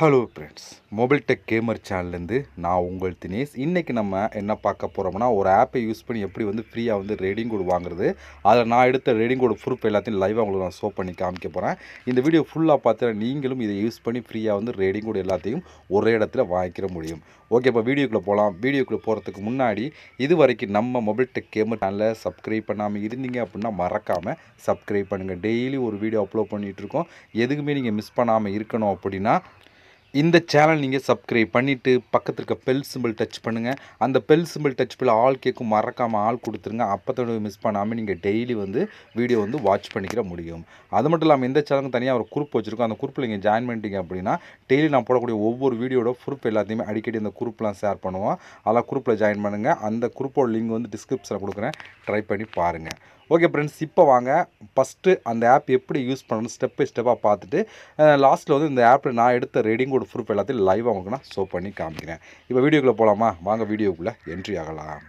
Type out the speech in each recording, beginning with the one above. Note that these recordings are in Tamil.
Hello friends, mobile tech gamer சேனல்லேருந்து நான் உங்கள் தினேஷ். இன்றைக்கி நம்ம என்ன பார்க்க போகிறோம்னா, ஒரு ஆப்பை யூஸ் பண்ணி எப்படி வந்து ஃப்ரீயாக வந்து ரேடிங் கோடு வாங்குறது, அதில் நான் எடுத்த ரேடிங் கோடு ப்ரூஃப் எல்லாத்தையும் லைவாக உங்களுக்கு நான் ஷோ பண்ணி காமிக்க போகிறேன். இந்த வீடியோ ஃபுல்லாக பார்த்தா நீங்களும் இதை யூஸ் பண்ணி ஃப்ரீயாக வந்து ரேடிங் கோடு எல்லாத்தையும் ஒரே இடத்துல வாங்கிக்கிற முடியும். ஓகே, இப்போ வீடியோக்குள்ளே போகலாம். வீடியோக்குள்ளே போகிறதுக்கு முன்னாடி இது வரைக்கும் நம்ம மொபைல் டெக் கேமர் சேனலை சப்ஸ்கிரைப் பண்ணாமல் இருந்தீங்க அப்படின்னா மறக்காமல் சப்ஸ்கிரைப் பண்ணுங்கள். டெய்லி ஒரு வீடியோ அப்லோட் பண்ணிகிட்ருக்கோம். எதுக்குமே நீங்கள் மிஸ் பண்ணாமல் இருக்கணும் அப்படின்னா இந்த சேனல் நீங்கள் சப்ஸ்கிரைப் பண்ணிவிட்டு பக்கத்தில் இருக்க பெல் சிம்பிள் டச் பண்ணுங்கள். அந்த பெல் சிம்பிள் டச் பண்ணி ஆல் கேட்கும் மறக்காமல் ஆள் கொடுத்துருங்க. அப்போ மிஸ் பண்ணாமல் நீங்கள் டெய்லி வந்து வீடியோ வந்து வாட்ச் பண்ணிக்கிற முடியும். அது மட்டும் இல்லாமல் இந்த சேனலுக்கு தனியாக ஒரு குரூப் வச்சுருக்கோம். அந்த குரூப்பில் நீங்கள் ஜாயின் பண்ணிட்டீங்க அப்படின்னா டெய்லி நான் போடக்கூடிய ஒவ்வொரு வீடியோட ப்ரூஃப் எல்லாத்தையுமே அடிக்கடி அந்த குரூப்லாம் ஷேர் பண்ணுவோம். அதெல்லாம் குரூப்பில் ஜாயின் பண்ணுங்கள். அந்த குரூப்போட லிங்க் வந்து டிஸ்கிரிப்ஷனில் கொடுக்குறேன், ட்ரை பண்ணி பாருங்கள். ஓகே ஃப்ரெண்ட்ஸ், இப்போ வாங்க ஃபஸ்ட்டு அந்த ஆப் எப்படி யூஸ் பண்ணணும் ஸ்டெப் பை ஸ்டெப்பாக பார்த்துட்டு லாஸ்ட்டில் வந்து இந்த ஆப்பில் நான் எடுத்த ரேடிங் கோட் ப்ரூஃப் எல்லாத்தையும் லைவாக உங்களுக்கு நான் ஷோ பண்ணி காமிக்கிறேன். இப்போ வீடியோக்குள்ளே போகலாமா? வாங்க வீடியோக்குள்ளே என்ட்ரி ஆகலாம்.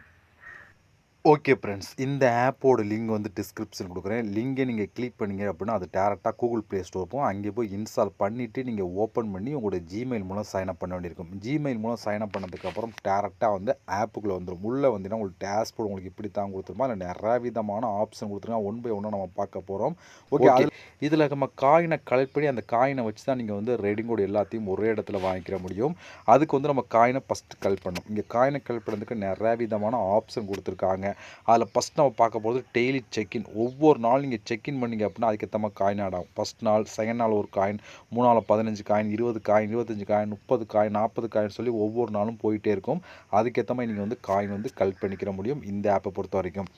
ஓகே ஃப்ரெண்ட்ஸ், இந்த ஆப்போட லிங்க் வந்து டிஸ்கிரிப்ஷன் கொடுக்குறேன். லிங்கை நீங்கள் கிளிக் பண்ணிங்க அப்படின்னா அது டேரெக்டாக கூகுள் ப்ளே ஸ்டோர் போகும். அங்கே போய் இன்ஸ்டால் பண்ணிவிட்டு நீங்கள் ஓப்பன் பண்ணி உங்களோட ஜிமெயில் மூலம் சைன்அப் பண்ண வேண்டியிருக்கும். ஜிமெயில் மூலம் சைன்அப் பண்ணதுக்கப்புறம் டேரெக்டாக வந்து ஆப்புக்குள்ளே வந்துடும். உள்ளே வந்தீங்கன்னா உங்களுக்கு டேஷ்போர்ட் உங்களுக்கு இப்படி தான் கொடுத்துருமா, இல்லை நிறைய விதமான ஆப்ஷன் கொடுத்துருங்க. ஒன் பை ஒன்னாக நம்ம பார்க்க போகிறோம். ஓகே, இதில் நம்ம காயினை கலெக்ட் பண்ணி அந்த காயினை வச்சு தான் நீங்கள் வந்து ரேடிங் கோட் எல்லாத்தையும் ஒரே இடத்துல வாங்கிக்கிற முடியும். அதுக்கு வந்து நம்ம காயினை ஃபஸ்ட்டு கலெக்ட் பண்ணணும். இங்கே காயினை கலெக்ட் பண்ணுறதுக்கு நிறைய விதமான ஆப்ஷன் கொடுத்துருக்காங்க. அதில் ஃபஸ்ட் நம்ம பார்க்க போகிறது டெய்லி செக்இன். ஒவ்வொரு நாள் நீங்கள் செக்இன் பண்ணிங்க அப்படின்னா அதுக்கேற்ற மாதிரி காயின் ஆட் ஆகும். ஃபஸ்ட் நாள், செகண்ட் நாள் ஒரு காயின், 3 நாள் 15 coin, 20 coin, 25 coin, 30 coin, 40 coin சொல்லி ஒவ்வொரு நாளும் போயிட்டே இருக்கும். அதுக்கேற்ற மாதிரி நீங்கள் வந்து காயின் வந்து கலெக்ட் பண்ணிக்கிற முடியும் இந்த ஆப்பை பொறுத்த வரைக்கும்.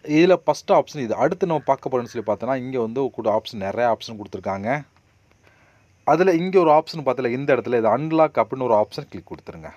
இதில் ஃபஸ்ட்டு ஆப்ஷன் இது. அடுத்து நம்ம பார்க்க போகிறோன்னு சொல்லி பார்த்தோன்னா இங்கே வந்து கூட ஆப்ஷன் நிறைய ஆப்ஷன் கொடுத்துருக்காங்க. அதில் இங்கே ஒரு ஆப்ஷன் பார்த்தல, இந்த இடத்துல இது அன்லாக் அப்படின்னு ஒரு ஆப்ஷன் கிளிக் கொடுத்துருங்க.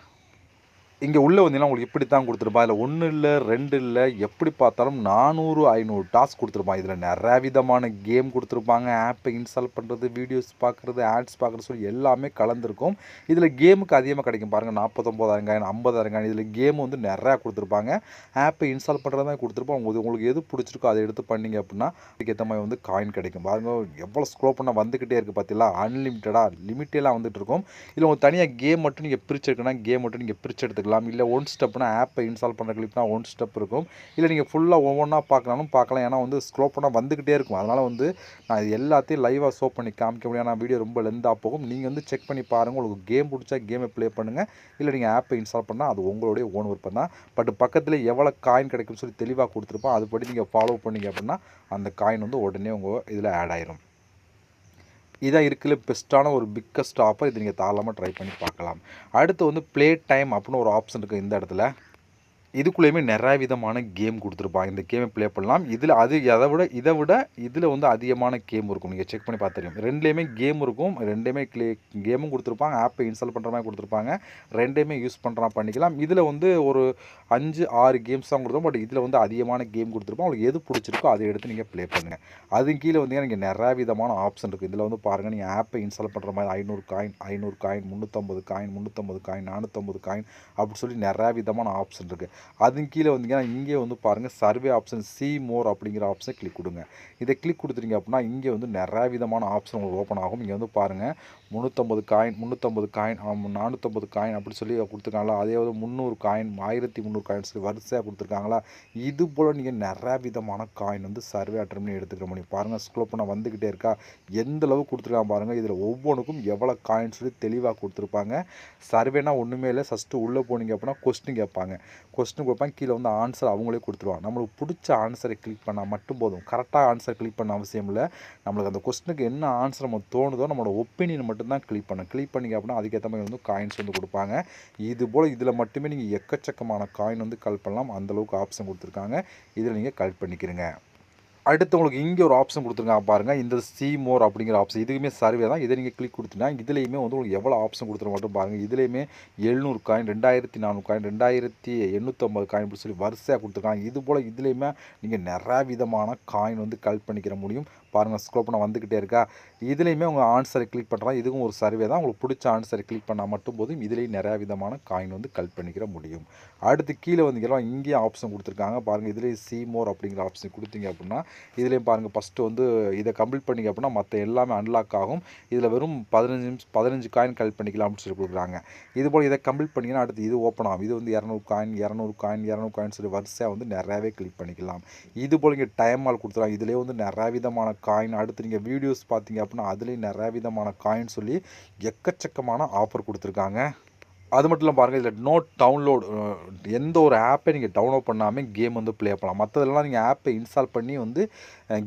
இங்கே உள்ளே வந்தீங்கன்னா உங்களுக்கு இப்படி தான் கொடுத்துருப்பா. இதில் 1 இல்லை 2 இல்லை, எப்படி பார்த்தாலும் 400 500 டாஸ்க் கொடுத்துருப்பான். இதில் நிறையா விதமான கேம் கொடுத்துருப்பாங்க. ஆப்பை இன்ஸ்டால் பண்ணுறது, வீடியோஸ் பார்க்குறது, ஆட்ஸ் பார்க்குறது சொல்லி எல்லாமே கலந்துருக்கும். இதில் கேமுக்கு அதிகமாக கிடைக்கும் பாருங்கள். 49,000 காயின், 50,000 காயின். இதில் கேம் வந்து நிறையா கொடுத்துருப்பாங்க. ஆப்பை இன்ஸ்டால் பண்ணுறது தான் கொடுத்துருப்போம். உங்களுக்கு எது பிடிச்சிருக்கோ அதை எடுத்து பண்ணிங்க அப்படின்னா அதுக்கேற்ற மாதிரி வந்து காயின் கிடைக்கும். பாருங்கள் எவ்வளோ ஸ்க்ரோல் பண்ணால் வந்துக்கிட்டே இருக்குது பார்த்தீங்களா. அன்லிமிட்டடாக லிமிட்டெல்லாம் வந்துட்டு இருக்கும். இதில் உங்களுக்கு தனியாக கேம் மட்டும் நீங்கள் பிரித்து எடுக்கணும்னா கேம் மட்டும் நீங்கள் பிரித்து எடுத்துக்கலாம். இல்லை ஒன் ஸ்டெப்னா ஆப்பை இன்ஸ்டால் பண்ணுற கிளிப்னா ஒன் ஸ்டெப் இருக்கும். இல்லை நீங்கள் ஃபுல்லாக ஒவ்வொன்றா பார்க்கலாம்னு பார்க்கலாம். ஏன்னா வந்து ஸ்க்ரோல் பண்ணால் வந்துக்கிட்டே இருக்கும். அதனால் வந்து நான் இது எல்லாத்தையும் லைவாக ஷோ பண்ணி காமிக்க முடியும். ஏன்னா வீடியோ ரொம்ப லெந்தாக போகும். நீங்கள் வந்து செக் பண்ணி பாருங்கள். உங்களுக்கு கேம் பிடிச்சா கேமை ப்ளே பண்ணுங்கள். இல்லை நீங்கள் ஆப்பை இன்ஸ்டால் பண்ணால் அது உங்களுடைய ஓன் விருப்பம் தான். பட் பக்கத்தில் எவ்வளோ காயின் கிடைக்கும்னு சொல்லி தெளிவாக கொடுத்துருப்போம். அதுபடி நீங்கள் ஃபாலோ பண்ணிங்க அப்படின்னா அந்த காயின் வந்து உடனே உங்கள் இதில் ஆட் ஆயிரும். இதான் இருக்கிற பெஸ்ட்டான ஒரு பிக்கஸ்ட் ஆஃபர். இது நீங்கள் தாராளமாக ட்ரை பண்ணி பார்க்கலாம். அடுத்து வந்து ப்ளே டைம் அப்படின்னு ஒரு ஆப்ஷன் இருக்குது இந்த இடத்துல. இதுக்குள்ளேயுமே நிறைய விதமான கேம் கொடுத்துருப்பாங்க. இந்த கேமை ப்ளே பண்ணலாம். இதில் இதை விட இதில் வந்து அதிகமான கேம் இருக்கும். நீங்கள் செக் பண்ணி பார்த்து தெரியும். ரெண்டுலேயுமே கேம் இருக்கும். ரெண்டுமே கேமும் கொடுத்துருப்பாங்க. ஆப்பை இன்ஸ்டால் பண்ணுற மாதிரி கொடுத்துருப்பாங்க. ரெண்டையுமே யூஸ் பண்ணுறா பண்ணிக்கலாம். இதில் வந்து ஒரு 5 6 கேம்ஸ் தான் கொடுத்தோம். பட் இதில் வந்து அதிகமான கேம் கொடுத்துருப்போம். உங்களுக்கு எது பிடிச்சிருக்கோ அதை எடுத்து நீங்கள் ப்ளே பண்ணுங்கள். அது கீழே வந்தீங்கன்னா நீங்கள் நிறைய விதமான ஆப்ஷன் இருக்குது. இதில் வந்து பாருங்கள், நீங்கள் ஆப்பை இன்ஸ்டால் பண்ணுற மாதிரி 500 coin, 500 coin, 350 coin, 350 coin, 450 coin அப்படி சொல்லி நிறையா விதமான ஆப்ஷன் இருக்குது. அதுக்கு கீழே வந்தீங்கன்னா இங்கே வந்து பாருங்கள் சர்வே ஆப்ஷன் சி மோர் அப்படிங்கிற ஆப்ஷனை கிளிக் கொடுங்க. இதை கிளிக் கொடுத்துட்டீங்க அப்படின்னா இங்கே வந்து நிறையா விதமான ஆப்ஷன் உங்களுக்கு ஓப்பன் ஆகும். இங்கே வந்து பாருங்கள் 350 காயின், 350 காயின், 450 காயின் அப்படி சொல்லி கொடுத்துருக்காங்களா. அதே வந்து 300 காயின், 1300 காயின் சொல்லி வரிசையாக கொடுத்துருக்காங்களா. இது போல் நீங்கள் நிறையா விதமான காயின் வந்து சர்வே அட்டன் பண்ணி எடுத்துக்கிற முடியும். பாருங்கள் ஸ்க்ரோல் பண்ண வந்துக்கிட்டே இருக்கா. எந்த அளவு கொடுத்துருக்காங்க பாருங்கள். இதில் ஒவ்வொன்றுக்கும் எவ்வளோ காயின் சொல்லி தெளிவாக கொடுத்துருப்பாங்க. சர்வேனா ஒன்றுமே இல்லை. ஃபஸ்ட்டு உள்ளே போனீங்க அப்படின்னா கொஸ்டின் கேட்பாங்க. கொஸ்டின் கொடுப்பாங்க. கீழே வந்து ஆன்சர் அவங்களே கொடுத்துருவாங்க. நம்மளுக்கு பிடிச்ச ஆன்சரை கிளிக் பண்ணால் மட்டும் போதும். கரெக்டாக ஆன்சர் கிளிக் பண்ண அவசியம் இல்லை. நம்மளுக்கு அந்த கொஸ்டினுக்கு என்ன ஆன்சர் நம்ம தோணுதோ நம்மளோட ஒப்பீனியன் மட்டும்தான் கிளிக் பண்ணணும். கிளிக் பண்ணிங்க அப்படின்னா அதுக்கேற்ற மாதிரி வந்து காயின்ஸ் வந்து கொடுப்பாங்க. இது போல் இதில் மட்டுமே நீங்கள் எக்கச்சக்கமான காயின் வந்து கலெக்ட் பண்ணலாம். அந்தளவுக்கு ஆப்ஷன் கொடுத்துருக்காங்க. இதில் நீங்கள் கலெக்ட் பண்ணிக்கிறீங்க. அடுத்து உங்களுக்கு இங்கே ஒரு ஆப்ஷன் கொடுத்துருக்காங்க பாருங்கள். இந்த சி மோர் அப்படிங்கிற ஆப்ஷன் இதுவுமே சர்வே தான். இதை நீங்கள் கிளிக் கொடுத்தீங்கன்னா இதுலேயுமே வந்து உங்களுக்கு எவ்வளோ ஆப்ஷன் கொடுத்துருக்க மட்டும் பாருங்கள். இதுலேயுமே 700 காயின், 2400 காயின், 2850 காயின் அப்படி சொல்லி வரிசையாக கொடுத்துருக்காங்க. இது போல் இதுலேயுமே நீங்கள் நிறையா விதமான காயின் வந்து கலெக்ட் பண்ணிக்கிற முடியும். பாருங்கள் ஸ்க்ரோல் பண்ண வந்துக்கிட்டே இருக்கா. இதுலேயுமே உங்கள் ஆன்சரை கிளிக் பண்ணுறாங்க. இதுவும் ஒரு சர்வே தான். உங்களுக்கு பிடிச்ச ஆன்சரை கிளிக் பண்ணால் மட்டும் போதும். இதுலேயும் நிறையா விதமான காயின் வந்து கலெக்ட் பண்ணிக்கிற முடியும். அடுத்து கீழே வந்தீங்கன்னா இங்கேயும் ஆப்ஷன் கொடுத்துருக்காங்க பாருங்கள். இதுலேயும் சி மோர் அப்படிங்கிற ஆப்ஷன் கொடுத்தீங்க அப்படின்னா இதுலேயும் பாருங்கள் ஃபஸ்ட்டு வந்து இதை கம்ப்ளீட் பண்ணிங்க அப்படின்னா மற்ற எல்லாமே அன்லாக் ஆகும். இதில் வெறும் 15 காயின் கலெக்ட் பண்ணிக்கலாம் அப்படின்னு சொல்லி கொடுக்குறாங்க. இதுபோல் இதை கம்ப்ளீட் பண்ணிங்கன்னா அடுத்து இது ஓப்பன் ஆகும். இது வந்து 200 காயின் 200 காயின் 200 காயின் சொல்லி வரிசையாக வந்து நிறையாவே கிளிக் பண்ணிக்கலாம். இதுபோல் இங்கே டைம் ஆல் கொடுத்துருவாங்க. இதிலே வந்து நிறையா விதமான காயின். அடுத்து நீங்கள் வீடியோஸ் பார்த்தீங்க அப்படின்னா அதுலேயும் நிறையா விதமான காயின் சொல்லி எக்கச்சக்கமான ஆஃபர் கொடுத்துருக்காங்க. அது மட்டும் இல்லாமல் பாருங்கள், இதில் நோ டவுன்லோட், எந்த ஒரு ஆப்பை நீங்கள் டவுன்லோட் பண்ணாமல் கேம் வந்து ப்ளே பண்ணலாம். மற்றதெல்லாம் நீங்கள் ஆப்பை இன்ஸ்டால் பண்ணி வந்து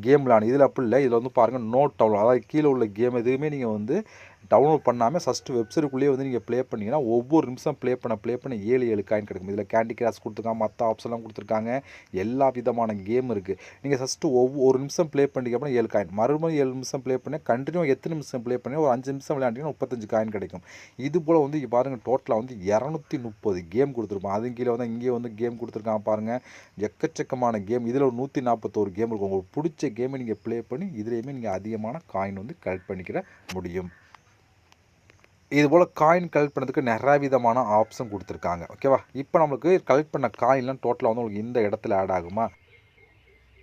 கேம் விளாடணும். இதில் அப்படி இல்லை. இதில் வந்து பாருங்கள் நோ டவுன்லோட், அதாவது கீழே உள்ள கேம் எதுவுமே நீங்கள் வந்து டவுன்லோட் பண்ணாமல் ஃபஸ்ட்டு வெப்சைட்டுக்குள்ளேயே வந்து நீங்கள் ப்ளே பண்ணிங்கன்னா ஒவ்வொரு நிமிஷம் ப்ளே பண்ண 7 காயின் கிடைக்கும். இதில் கேண்டி கிராஷ் கொடுத்துருக்காங்க, மற்ற ஆப்ஷன்லாம் கொடுத்துருக்காங்க, எல்லா விதமான கேம் இருக்குது. நீங்கள் ஃபஸ்ட்டு ஒவ்வொரு நிமிஷம் ப்ளே பண்ணிங்க அப்படின்னா 7 காயின், மறுபடியும் 7 நிமிஷம் ப்ளே பண்ணி கண்டினியூ எத்தனை நிமிஷம் ப்ளே பண்ணி ஒரு 5 நிமிஷம் விளையாண்டிங்கன்னா 35 காயின் கிடைக்கும். இது போல் வந்து பாருங்கள் டோட்டலாக வந்து 230 கேம் கொடுத்துருப்பாங்க. அதுவும் கீழே வந்து இங்கே வந்து கேம் கொடுத்துருக்காங்க பாருங்கள், எக்கச்சக்கமான கேம். இதில் ஒரு 141 கேம் இருக்கும். உங்களுக்கு பிடிச்ச கேமை நீங்கள் ப்ளே பண்ணி இதுலேயுமே நீங்கள் அதிகமான காயின் வந்து கலெக்ட் பண்ணிக்கிற முடியும். இதுபோல் காயின் கலெக்ட் பண்ணுறதுக்கு நிறையா விதமான ஆப்ஷன் கொடுத்துருக்காங்க. ஓகேவா? இப்போ நம்மளுக்கு கலெக்ட் பண்ண காயின்லாம் டோட்டலாக வந்து உங்களுக்கு இந்த இடத்துல ஆட் ஆகுமா?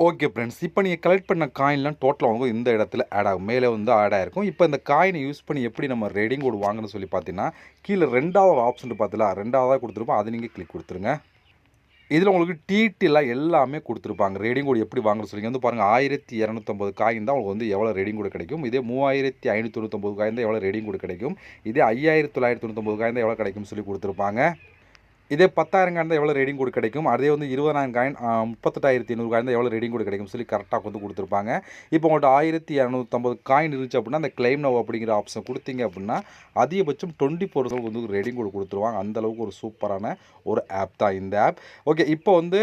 ஓகே ஃப்ரெண்ட்ஸ், இப்போ நீங்கள் கலெக்ட் பண்ண காயின்லாம் டோட்டலாக வந்து இந்த இடத்துல ஆட் ஆகும். மேலே வந்து ஆட் ஆகிருக்கும். இப்போ இந்த காயினை யூஸ் பண்ணி எப்படி நம்ம ரெடிங் கோட் வாங்கணும்னு சொல்லி பார்த்தீங்கன்னா கீழே 2வது ஆப்ஷன் பார்த்தீங்களா, 2வதாக கொடுத்துருப்போம். அதை நீங்கள் கிளிக் கொடுத்துருங்க. இதில் உங்களுக்கு டீட்டெயிலாக எல்லாமே கொடுத்துருப்பாங்க. ரேடிங் கோட் எப்படி வாங்குறது சொல்லி வந்து பாருங்கள். 1250 காயின் தான் உங்களுக்கு வந்து எவ்வளோ ரேடிங் கோட் கிடைக்கும். இதே 3599 காயின் தான் எவ்வளோ ரேடிங் கோட் கிடைக்கும். இதே 5999 காயின் தான் எவ்வளோ கிடைக்கும்னு சொல்லி கொடுத்துருப்பாங்க. இதே 10,000 காயின் தான் எவ்வளோ ரேடிங் கோட் கிடைக்கும். அதே வந்து 20,000 காயின் 38,800 காயின் தான் எவ்வளோ ரேடிங் கோட் கிடைக்கும் சொல்லி கரெக்டாக வந்து கொடுத்துருப்பாங்க. இப்போ உங்கள்கிட்ட 1250 காயின் இருந்துச்சு அப்படின்னா அந்த கிளைம் நவ் அப்படிங்கிற ஆப்ஷன் கொடுத்தீங்க அப்படின்னா அதிகபட்சம் 24 ஹவர்ஸ் வந்து ரேடிங் கோட் கொடுத்துருவாங்க. அந்தளவுக்கு ஒரு சூப்பரான ஒரு ஆப் தான் இந்த ஆப். ஓகே, இப்போ வந்து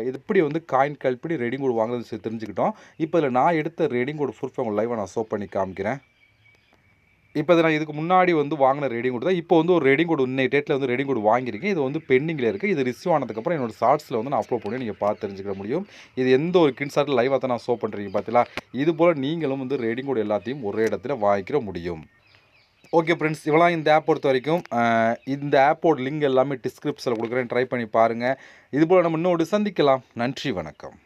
இது இப்படி வந்து காயின் கலெக்ட் பண்ணி ரேடிங் கோட் வாங்குறது தெரிஞ்சுக்கிட்டோம். இப்போ இதில் நான் எடுத்த ரேடிங் கோட் ப்ரூஃப் உங்கள் லைவாக நான் ஷோ பண்ணி காமிக்கிறேன். இப்போ இதை நான் இதுக்கு முன்னாடி வந்து வாங்கின ரேடிங் கோட் தான். இப்போ வந்து ஒரு ரேடிங் கோட் இன்னைக்கு டேட்டில் வந்து ரேடிங் கோட் வாங்கியிருக்கேன். இது வந்து பெண்டிங்கில் இருக்குது. இது ரிசீவ் ஆனதுக்கப்புறம் என்னோட ஷார்ட்ஸில் வந்து நான் அப்லோட் பண்ணி நீங்கள் பார்த்து தெரிஞ்சுக்க முடியும். இது எந்த ஒரு ஸ்க்ரீன்ஷாட்டில் லைவாக தான் நான் ஷோ பண்ணுறீங்க பார்த்தீங்களா. இது போல் நீங்களும் வந்து ரேடிங் கோட் எல்லாத்தையும் ஒரே இடத்துல வாங்கிக்கிற முடியும். ஓகே ஃப்ரெண்ட்ஸ், இவ்வளோ இந்த ஆப் பொறுத்த வரைக்கும் இந்த ஆப்போட லிங்க் எல்லாமே டிஸ்கிரிப்ஷனில் கொடுக்குறேன். ட்ரை பண்ணி பாருங்கள். இதுபோல் நம்ம இன்னொரு சந்திக்கலாம். நன்றி, வணக்கம்.